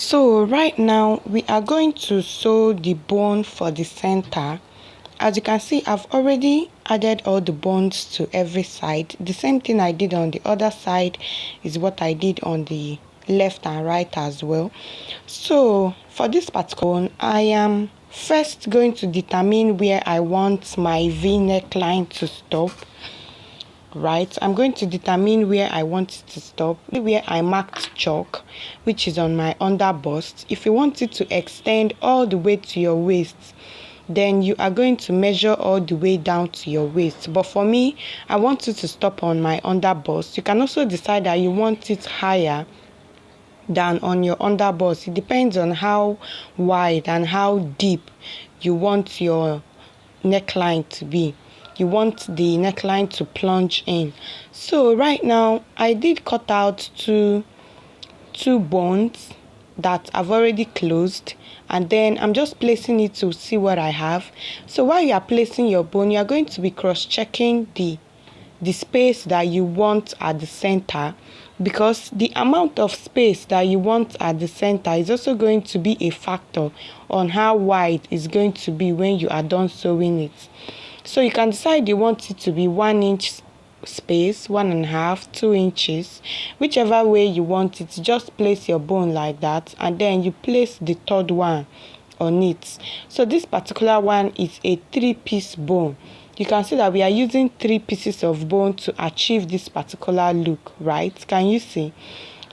So right now we are going to sew the bone for the center. As you can see, I've already added all the bones to every side. The same thing I did on the other side is what I did on the left and right as well. So for this particular one, I am first going to determine where I want my V neckline to stop. Right, I'm going to determine where I want it to stop, where I marked chalk, which is on my under bust. If you want it to extend all the way to your waist, then you are going to measure all the way down to your waist. But for me, I want it to stop on my under bust. You can also decide that you want it higher than on your under bust. It depends on how wide and how deep you want your neckline to be. You want the neckline to plunge in. So right now I did cut out two bones that I've already closed, and then I'm just placing it to see what I have. So while you are placing your bone, you are going to be cross-checking the space that you want at the center, because the amount of space that you want at the center is also going to be a factor on how wide it's going to be when you are done sewing it. So you can decide you want it to be 1 inch space, 1.5, 2 inches, whichever way you want it. Just place your bone like that, and then you place the third one on it. So this particular one is a 3-piece bone. You can see that we are using 3 pieces of bone to achieve this particular look, right? Can you see?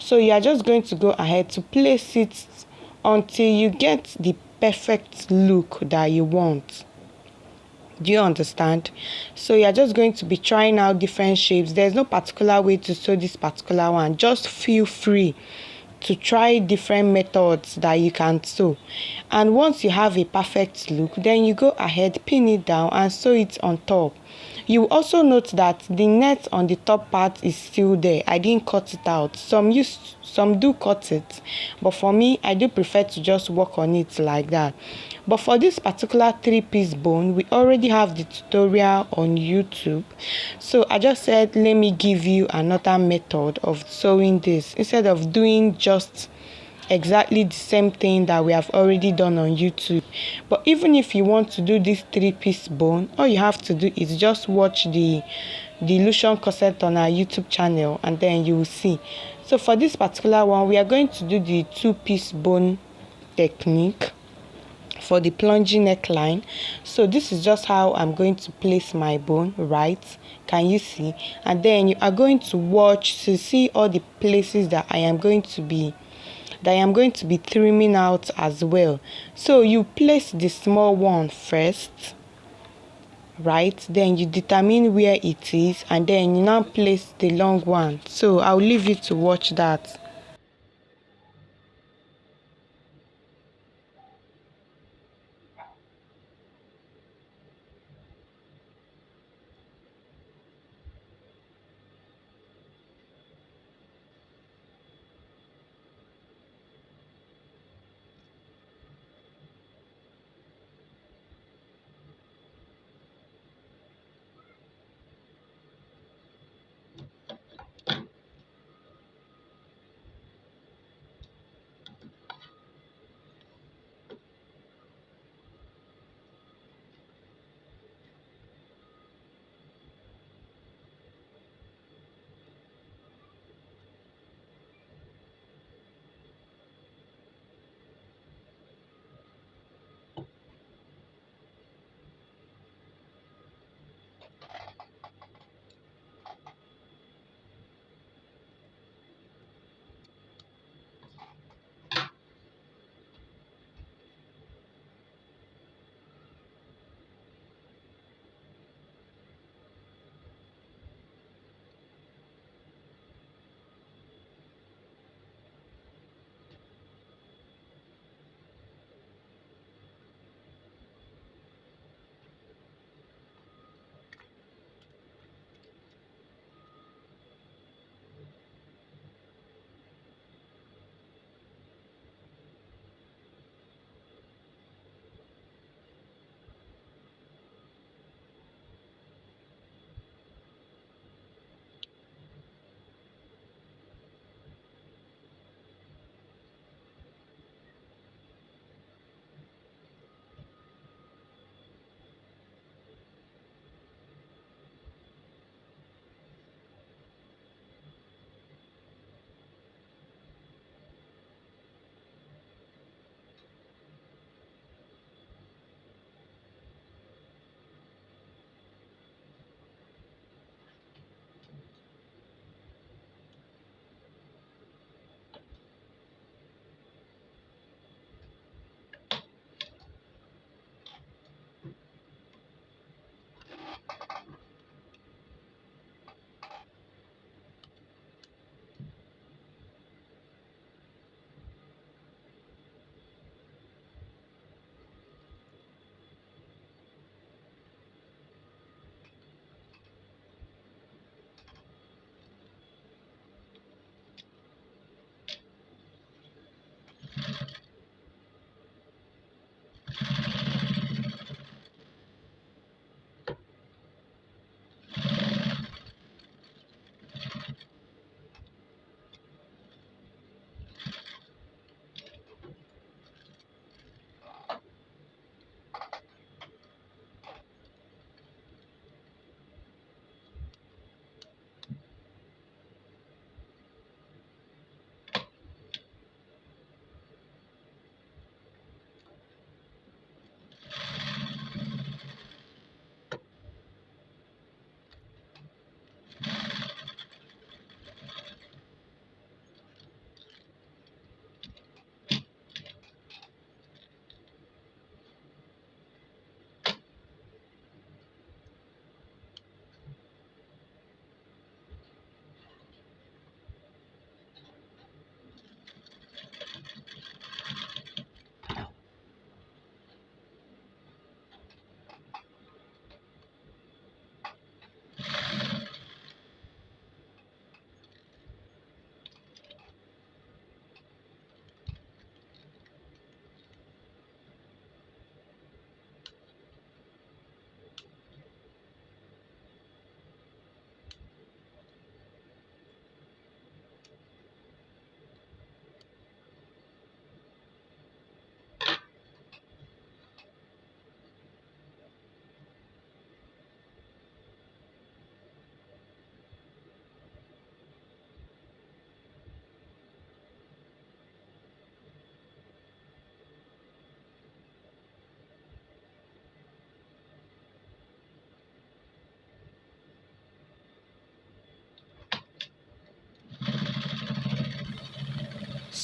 So you are just going to go ahead to place it until you get the perfect look that you want. Do you understand? So you're just going to be trying out different shapes. There's no particular way to sew this particular one. Just feel free to try different methods that you can sew. And once you have a perfect look, then you go ahead, pin it down and sew it on top. You also note that the net on the top part is still there. I didn't cut it out. Some do cut it, but for me, I do prefer to just work on it like that. But for this particular 3-piece bone, we already have the tutorial on YouTube. So I just said, let me give you another method of sewing this instead of doing just exactly the same thing that we have already done on YouTube. But even if you want to do this 3-piece bone, all you have to do is just watch the illusion corset on our YouTube channel, and then you will see. So for this particular one, we are going to do the 2-piece bone technique for the plungy neckline. So this is just how I'm going to place my bone, right? Can you see? And then you are going to watch to see all the places that I am going to be trimming out as well. So you place the small one first, right? Then you determine where it is, and then you now place the long one. So I'll leave you to watch that.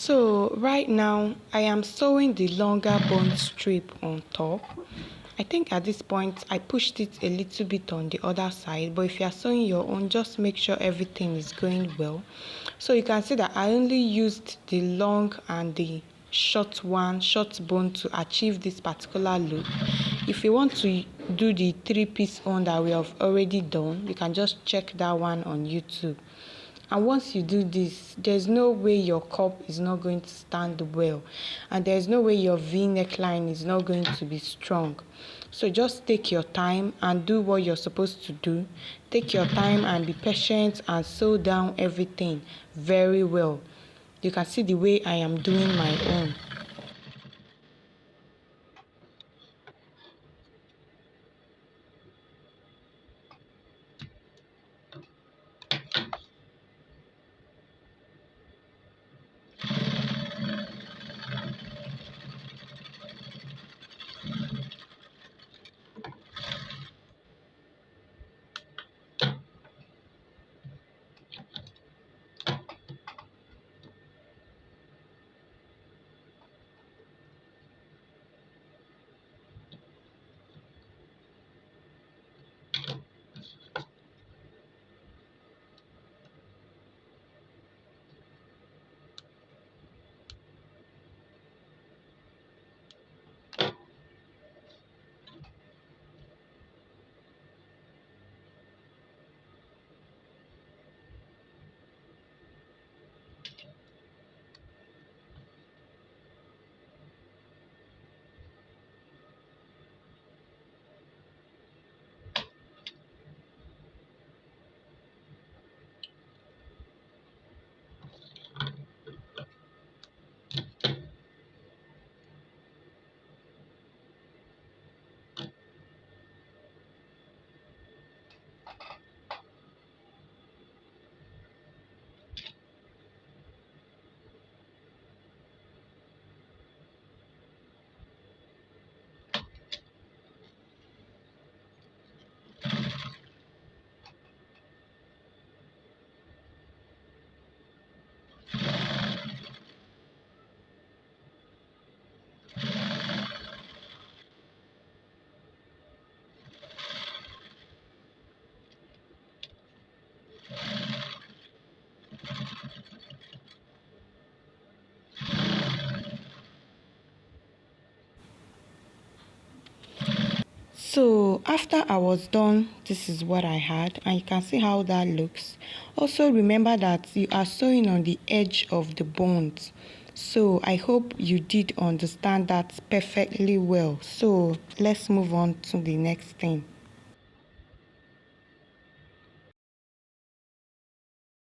So right now I am sewing the longer bond strip on top. I think at this point I pushed it a little bit on the other side, but if you are sewing your own, just make sure everything is going well. So you can see that I only used the long and the short bone to achieve this particular look. If you want to do the 3-piece one that we have already done, you can just check that one on YouTube. And once you do this, there's no way your cup is not going to stand well, and there's no way your V neckline is not going to be strong. So just take your time and do what you're supposed to do. Take your time and be patient and sew down everything very well. You can see the way I am doing my own. So after I was done, this is what I had, and you can see how that looks. Also remember that you are sewing on the edge of the bones. So I hope you did understand that perfectly well. So let's move on to the next thing.